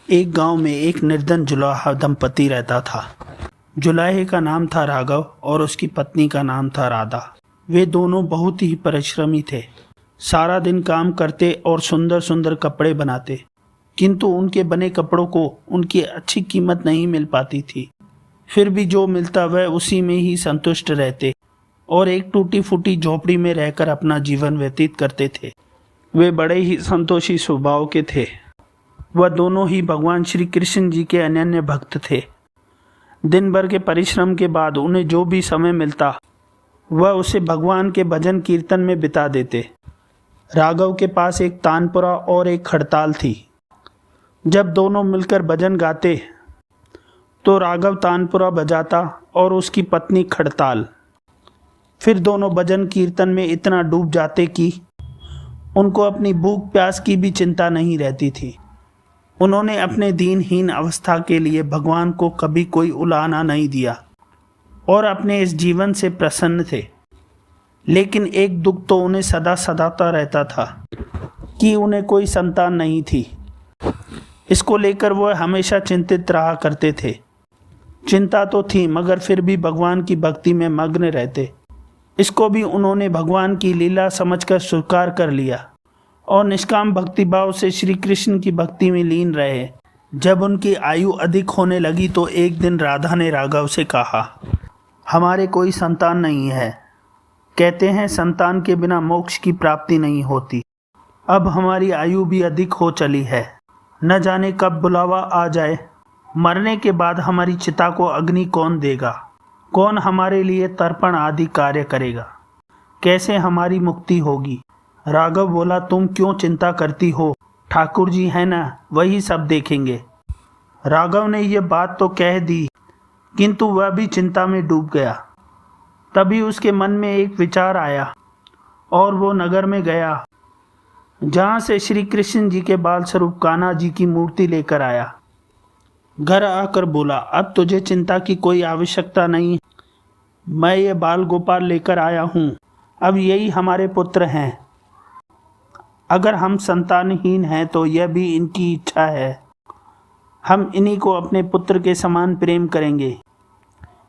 एक गांव में एक निर्धन जुलाहा दंपति रहता था। जुलाहे का नाम था राघव और उसकी पत्नी का नाम था राधा। वे दोनों बहुत ही परिश्रमी थे। सारा दिन काम करते और सुंदर सुंदर कपड़े बनाते, किंतु उनके बने कपड़ों को उनकी अच्छी कीमत नहीं मिल पाती थी। फिर भी जो मिलता वह उसी में ही संतुष्ट रहते और एक टूटी फूटी झोपड़ी में रहकर अपना जीवन व्यतीत करते थे। वे बड़े ही संतोषी स्वभाव के थे। वह दोनों ही भगवान श्री कृष्ण जी के अनन्य भक्त थे। दिन भर के परिश्रम के बाद उन्हें जो भी समय मिलता वह उसे भगवान के भजन कीर्तन में बिता देते। राघव के पास एक तानपुरा और एक खड़ताल थी। जब दोनों मिलकर भजन गाते तो राघव तानपुरा बजाता और उसकी पत्नी खड़ताल। फिर दोनों भजन कीर्तन में इतना डूब जाते कि उनको अपनी भूख प्यास की भी चिंता नहीं रहती थी। उन्होंने अपने दीनहीन अवस्था के लिए भगवान को कभी कोई उलाहना नहीं दिया और अपने इस जीवन से प्रसन्न थे। लेकिन एक दुख तो उन्हें सदा सताता रहता था कि उन्हें कोई संतान नहीं थी। इसको लेकर वह हमेशा चिंतित रहा करते थे। चिंता तो थी, मगर फिर भी भगवान की भक्ति में मग्न रहते। इसको भी उन्होंने भगवान की लीला समझकर स्वीकार कर लिया और निष्काम भक्ति भाव से श्री कृष्ण की भक्ति में लीन रहे। जब उनकी आयु अधिक होने लगी तो एक दिन राधा ने राघव से कहा, हमारे कोई संतान नहीं है। कहते हैं संतान के बिना मोक्ष की प्राप्ति नहीं होती। अब हमारी आयु भी अधिक हो चली है। न जाने कब बुलावा आ जाए। मरने के बाद हमारी चिता को अग्नि कौन देगा? कौन हमारे लिए तर्पण आदि कार्य करेगा? कैसे हमारी मुक्ति होगी? राघव बोला, तुम क्यों चिंता करती हो? ठाकुर जी है ना, वही सब देखेंगे। राघव ने यह बात तो कह दी, किंतु वह भी चिंता में डूब गया। तभी उसके मन में एक विचार आया और वो नगर में गया, जहाँ से श्री कृष्ण जी के बाल स्वरूप कान्हा जी की मूर्ति लेकर आया। घर आकर बोला, अब तुझे चिंता की कोई आवश्यकता नहीं। मैं ये बाल गोपाल लेकर आया हूँ। अब यही हमारे पुत्र हैं। अगर हम संतानहीन हैं तो यह भी इनकी इच्छा है। हम इन्हीं को अपने पुत्र के समान प्रेम करेंगे।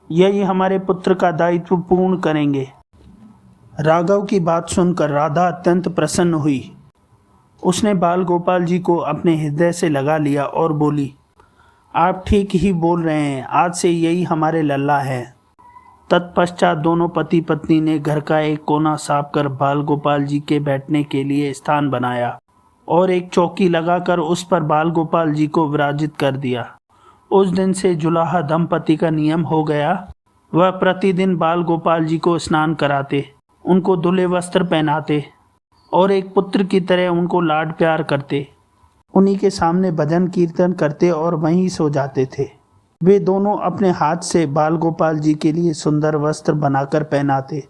यही हमारे पुत्र का दायित्व पूर्ण करेंगे। राघव की बात सुनकर राधा अत्यंत प्रसन्न हुई। उसने बाल गोपाल जी को अपने हृदय से लगा लिया और बोली, आप ठीक ही बोल रहे हैं। आज से यही हमारे लल्ला हैं। तत्पश्चात दोनों पति पत्नी ने घर का एक कोना साफ कर बाल गोपाल जी के बैठने के लिए स्थान बनाया और एक चौकी लगाकर उस पर बाल गोपाल जी को विराजित कर दिया। उस दिन से जुलाहा दंपति का नियम हो गया। वह प्रतिदिन बाल गोपाल जी को स्नान कराते, उनको धुले वस्त्र पहनाते और एक पुत्र की तरह उनको लाड प्यार करते। उन्हीं के सामने भजन कीर्तन करते और वहीं सो जाते थे। वे दोनों अपने हाथ से बाल गोपाल जी के लिए सुंदर वस्त्र बनाकर पहनाते,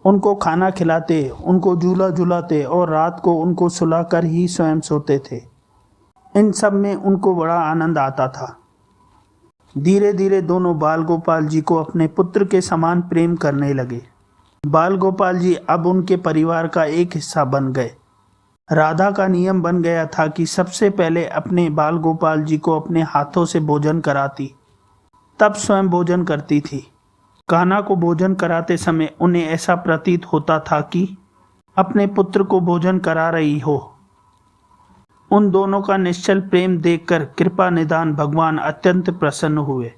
उनको खाना खिलाते, उनको झूला झुलाते और रात को उनको सुलाकर ही स्वयं सोते थे। इन सब में उनको बड़ा आनंद आता था। धीरे धीरे दोनों बाल गोपाल जी को अपने पुत्र के समान प्रेम करने लगे। बाल गोपाल जी अब उनके परिवार का एक हिस्सा बन गए। राधा का नियम बन गया था कि सबसे पहले अपने बाल गोपाल जी को अपने हाथों से भोजन कराती, तब स्वयं भोजन करती थी। कान्हा को भोजन कराते समय उन्हें ऐसा प्रतीत होता था कि अपने पुत्र को भोजन करा रही हो। उन दोनों का निश्चल प्रेम देखकर कृपा निदान भगवान अत्यंत प्रसन्न हुए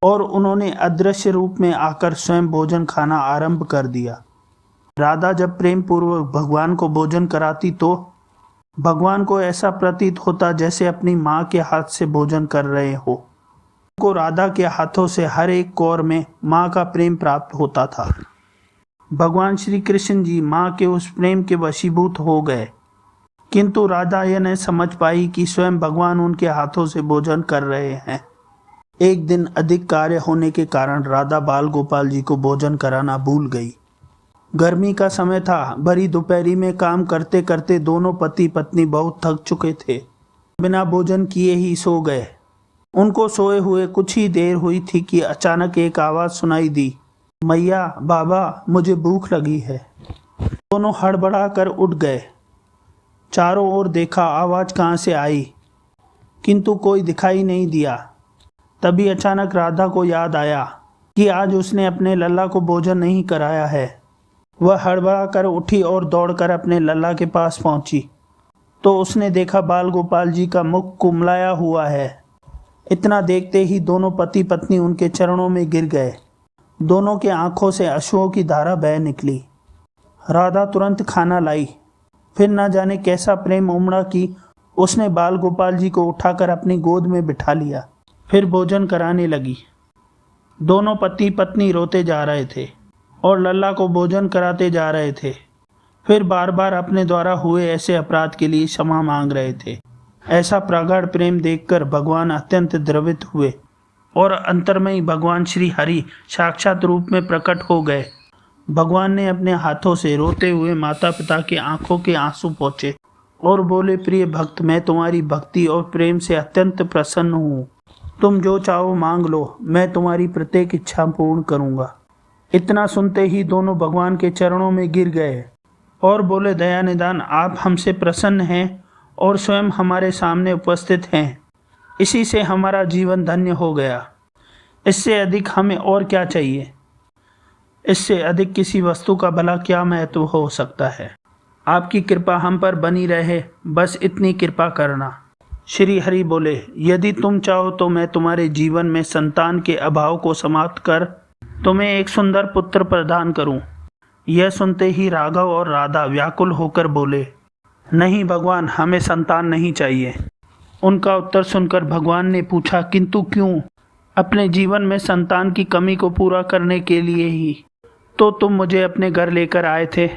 और उन्होंने अदृश्य रूप में आकर स्वयं भोजन खाना आरंभ कर दिया। राधा जब प्रेम पूर्वक भगवान को भोजन कराती तो भगवान को ऐसा प्रतीत होता जैसे अपनी माँ के हाथ से भोजन कर रहे हो। को राधा के हाथों से हर एक कौर में माँ का प्रेम प्राप्त होता था। भगवान श्री कृष्ण जी माँ के उस प्रेम के वशीभूत हो गए, किंतु राधा यह न समझ पाई कि स्वयं भगवान उनके हाथों से भोजन कर रहे हैं। एक दिन अधिक कार्य होने के कारण राधा बाल गोपाल जी को भोजन कराना भूल गई। गर्मी का समय था। भरी दोपहरी में काम करते करते दोनों पति पत्नी बहुत थक चुके थे। बिना भोजन किए ही सो गए। उनको सोए हुए कुछ ही देर हुई थी कि अचानक एक आवाज़ सुनाई दी, मैया बाबा मुझे भूख लगी है। दोनों हड़बड़ा कर उठ गए। चारों ओर देखा, आवाज़ कहाँ से आई। किंतु कोई दिखाई नहीं दिया। तभी अचानक राधा को याद आया कि आज उसने अपने लल्ला को भोजन नहीं कराया है। वह हड़बड़ा कर उठी और दौड़कर अपने लल्ला के पास पहुंची तो उसने देखा बाल गोपाल जी का मुख कुमलाया हुआ है। इतना देखते ही दोनों पति पत्नी उनके चरणों में गिर गए। दोनों के आंखों से अश्रुओं की धारा बह निकली। राधा तुरंत खाना लाई। फिर न जाने कैसा प्रेम उमड़ा कि उसने बाल गोपाल जी को उठाकर अपनी गोद में बिठा लिया। फिर भोजन कराने लगी। दोनों पति पत्नी रोते जा रहे थे और लल्ला को भोजन कराते जा रहे थे। फिर बार बार अपने द्वारा हुए ऐसे अपराध के लिए क्षमा मांग रहे थे। ऐसा प्रगाढ़ प्रेम देखकर भगवान अत्यंत द्रवित हुए और अंतर में ही भगवान श्री हरि साक्षात रूप में प्रकट हो गए। भगवान ने अपने हाथों से रोते हुए माता पिता की आंखों के आंसू पोंछे और बोले, प्रिय भक्त, मैं तुम्हारी भक्ति और प्रेम से अत्यंत प्रसन्न हूँ। तुम जो चाहो मांग लो, मैं तुम्हारी प्रत्येक इच्छा पूर्ण करूँगा। इतना सुनते ही दोनों भगवान के चरणों में गिर गए और बोले, दया निदान, आप हमसे प्रसन्न हैं और स्वयं हमारे सामने उपस्थित हैं। इसी से हमारा जीवन धन्य हो गया। इससे अधिक हमें और क्या चाहिए? इससे अधिक किसी वस्तु का भला क्या महत्व हो सकता है? आपकी कृपा हम पर बनी रहे, बस इतनी कृपा करना। श्री हरि बोले, यदि तुम चाहो तो मैं तुम्हारे जीवन में संतान के अभाव को समाप्त कर तुम्हें एक सुंदर पुत्र प्रदान करूं। यह सुनते ही राघव और राधा व्याकुल होकर बोले, नहीं भगवान, हमें संतान नहीं चाहिए। उनका उत्तर सुनकर भगवान ने पूछा, किंतु क्यों? अपने जीवन में संतान की कमी को पूरा करने के लिए ही तो तुम मुझे अपने घर लेकर आए थे।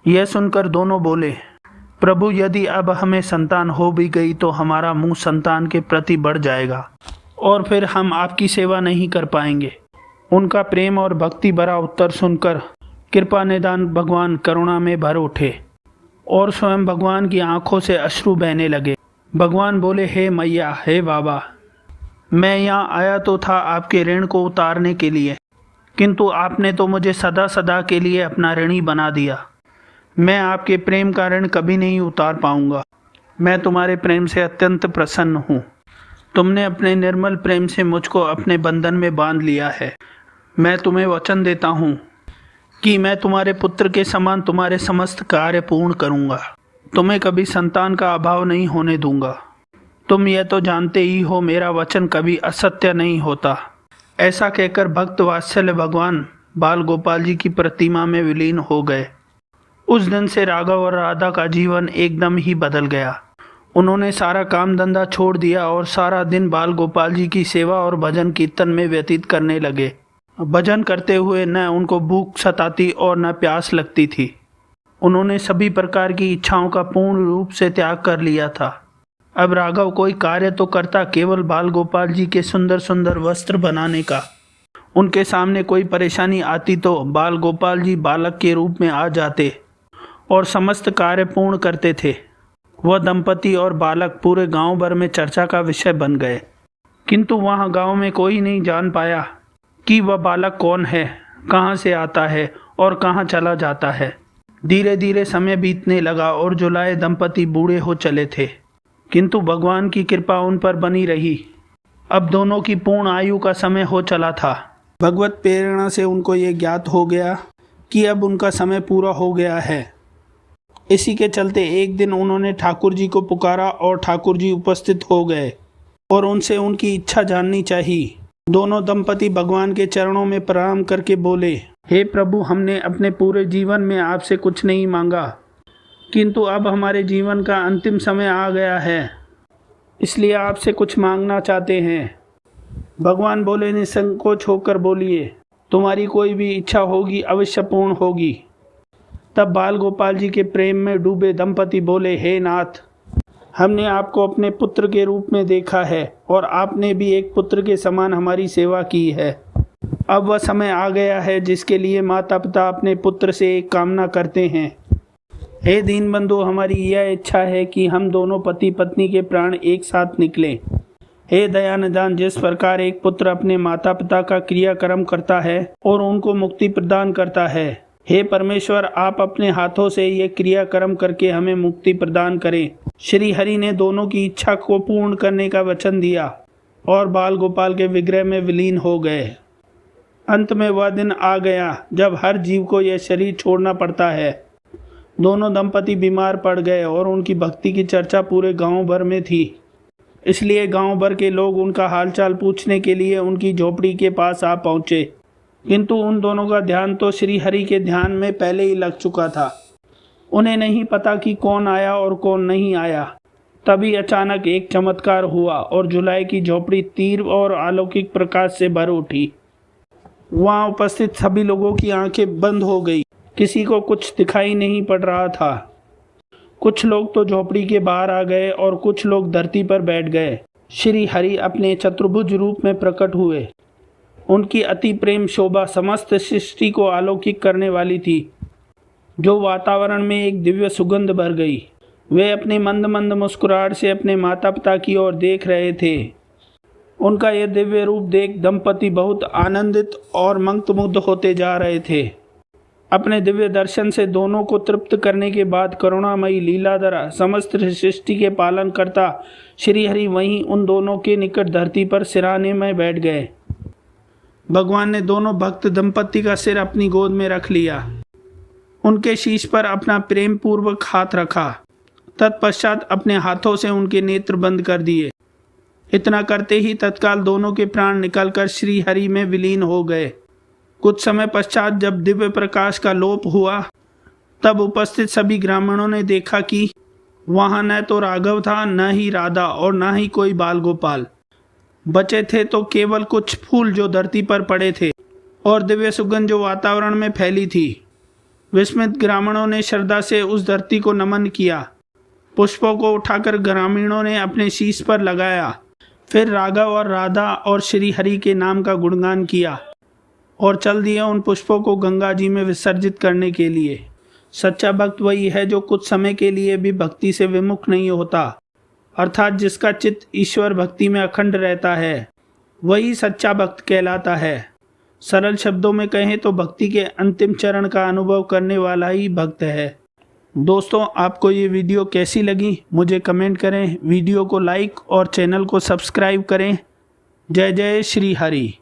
यह सुनकर दोनों बोले, प्रभु, यदि अब हमें संतान हो भी गई तो हमारा मुंह संतान के प्रति बढ़ जाएगा और फिर हम आपकी सेवा नहीं कर पाएंगे। उनका प्रेम और भक्ति भरा उत्तर सुनकर कृपा निदान भगवान करुणा में भर उठे और स्वयं भगवान की आंखों से अश्रु बहने लगे। भगवान बोले, हे मैया, हे बाबा, मैं यहाँ आया तो था आपके ऋण को उतारने के लिए, किंतु आपने तो मुझे सदा सदा के लिए अपना ऋणी बना दिया। मैं आपके प्रेम का ऋण कभी नहीं उतार पाऊंगा। मैं तुम्हारे प्रेम से अत्यंत प्रसन्न हूँ। तुमने अपने निर्मल प्रेम से मुझको अपने बंधन में बांध लिया है। मैं तुम्हें वचन देता हूँ कि मैं तुम्हारे पुत्र के समान तुम्हारे समस्त कार्य पूर्ण करूँगा। तुम्हें कभी संतान का अभाव नहीं होने दूंगा। तुम यह तो जानते ही हो, मेरा वचन कभी असत्य नहीं होता। ऐसा कहकर भक्त वात्सल्य भगवान बाल गोपाल जी की प्रतिमा में विलीन हो गए। उस दिन से राघव और राधा का जीवन एकदम ही बदल गया। उन्होंने सारा काम धंधा छोड़ दिया और सारा दिन बाल गोपाल जी की सेवा और भजन कीर्तन में व्यतीत करने लगे। भजन करते हुए न उनको भूख सताती और न प्यास लगती थी। उन्होंने सभी प्रकार की इच्छाओं का पूर्ण रूप से त्याग कर लिया था। अब राघव कोई कार्य तो करता केवल बाल गोपाल जी के सुंदर सुंदर वस्त्र बनाने का। उनके सामने कोई परेशानी आती तो बाल गोपाल जी बालक के रूप में आ जाते और समस्त कार्य पूर्ण करते थे। वह दंपति और बालक पूरे गांव भर में चर्चा का विषय बन गए, किंतु वहां गांव में कोई नहीं जान पाया कि वह बालक कौन है, कहां से आता है और कहां चला जाता है। धीरे धीरे समय बीतने लगा और जुलाए दंपति बूढ़े हो चले थे, किंतु भगवान की कृपा उन पर बनी रही। अब दोनों की पूर्ण आयु का समय हो चला था। भगवत प्रेरणा से उनको ये ज्ञात हो गया कि अब उनका समय पूरा हो गया है। इसी के चलते एक दिन उन्होंने ठाकुर जी को पुकारा और ठाकुर जी उपस्थित हो गए और उनसे उनकी इच्छा जाननी चाहिए। दोनों दंपति भगवान के चरणों में प्रणाम करके बोले, हे प्रभु, हमने अपने पूरे जीवन में आपसे कुछ नहीं मांगा, किंतु अब हमारे जीवन का अंतिम समय आ गया है, इसलिए आपसे कुछ मांगना चाहते हैं। भगवान बोले, निसंकोच होकर बोलिए, तुम्हारी कोई भी इच्छा होगी अवश्य पूर्ण होगी। तब बाल गोपाल जी के प्रेम में डूबे दंपति बोले, हे नाथ, हमने आपको अपने पुत्र के रूप में देखा है और आपने भी एक पुत्र के समान हमारी सेवा की है। अब वह समय आ गया है जिसके लिए माता पिता अपने पुत्र से एक कामना करते हैं। हे दीनबंधु, हमारी यह इच्छा है कि हम दोनों पति पत्नी के प्राण एक साथ निकलें। हे दयानिदान, जिस प्रकार एक पुत्र अपने माता पिता का क्रियाक्रम करता है और उनको मुक्ति प्रदान करता है, हे परमेश्वर, आप अपने हाथों से ये क्रिया कर्म करके हमें मुक्ति प्रदान करें। श्री हरि ने दोनों की इच्छा को पूर्ण करने का वचन दिया और बाल गोपाल के विग्रह में विलीन हो गए। अंत में वह दिन आ गया जब हर जीव को यह शरीर छोड़ना पड़ता है। दोनों दंपति बीमार पड़ गए और उनकी भक्ति की चर्चा पूरे गांव भर में थी। इसलिए गांव भर के लोग उनका हालचाल पूछने के लिए उनकी झोपड़ी के पास आ पहुंचे, किंतु उन दोनों का ध्यान तो श्री हरि के ध्यान में पहले ही लग चुका था। उन्हें नहीं पता कि कौन आया और कौन नहीं आया। तभी अचानक एक चमत्कार हुआ और जुलाई की झोपड़ी तीर और अलौकिक प्रकाश से भर उठी। वहां उपस्थित सभी लोगों की आंखें बंद हो गई। किसी को कुछ दिखाई नहीं पड़ रहा था। कुछ लोग तो झोपड़ी के बाहर आ गए और कुछ लोग धरती पर बैठ गए। श्री हरि अपने चतुर्भुज रूप में प्रकट हुए। उनकी अति प्रेम शोभा समस्त सृष्टि को अलौकिक करने वाली थी, जो वातावरण में एक दिव्य सुगंध भर गई। वे अपने मंद मंद मुस्कुराहट से अपने माता पिता की ओर देख रहे थे। उनका यह दिव्य रूप देख दंपति बहुत आनंदित और मंत्रमुग्ध होते जा रहे थे। अपने दिव्य दर्शन से दोनों को तृप्त करने के बाद करुणामयी लीलाधरा समस्त सृष्टि के पालन करता श्री हरि वहीं उन दोनों के निकट धरती पर सिरहाने में बैठ गए। भगवान ने दोनों भक्त दंपति का सिर अपनी गोद में रख लिया। उनके शीश पर अपना प्रेम पूर्वक हाथ रखा। तत्पश्चात अपने हाथों से उनके नेत्र बंद कर दिए। इतना करते ही तत्काल दोनों के प्राण निकलकर श्री हरि में विलीन हो गए। कुछ समय पश्चात जब दिव्य प्रकाश का लोप हुआ, तब उपस्थित सभी ग्रामीणों ने देखा कि वहां न तो राघव था, न ही राधा और न ही कोई बाल गोपाल। बचे थे तो केवल कुछ फूल जो धरती पर पड़े थे और दिव्य सुगंध जो वातावरण में फैली थी। विस्मित ग्रामीणों ने श्रद्धा से उस धरती को नमन किया। पुष्पों को उठाकर ग्रामीणों ने अपने शीश पर लगाया। फिर राघव और राधा और श्री हरि के नाम का गुणगान किया और चल दिए उन पुष्पों को गंगा जी में विसर्जित करने के लिए। सच्चा भक्त वही है जो कुछ समय के लिए भी भक्ति से विमुख नहीं होता, अर्थात जिसका चित्त ईश्वर भक्ति में अखंड रहता है, वही सच्चा भक्त कहलाता है। सरल शब्दों में कहें तो भक्ति के अंतिम चरण का अनुभव करने वाला ही भक्त है। दोस्तों, आपको ये वीडियो कैसी लगी मुझे कमेंट करें। वीडियो को लाइक और चैनल को सब्सक्राइब करें। जय जय श्री हरि।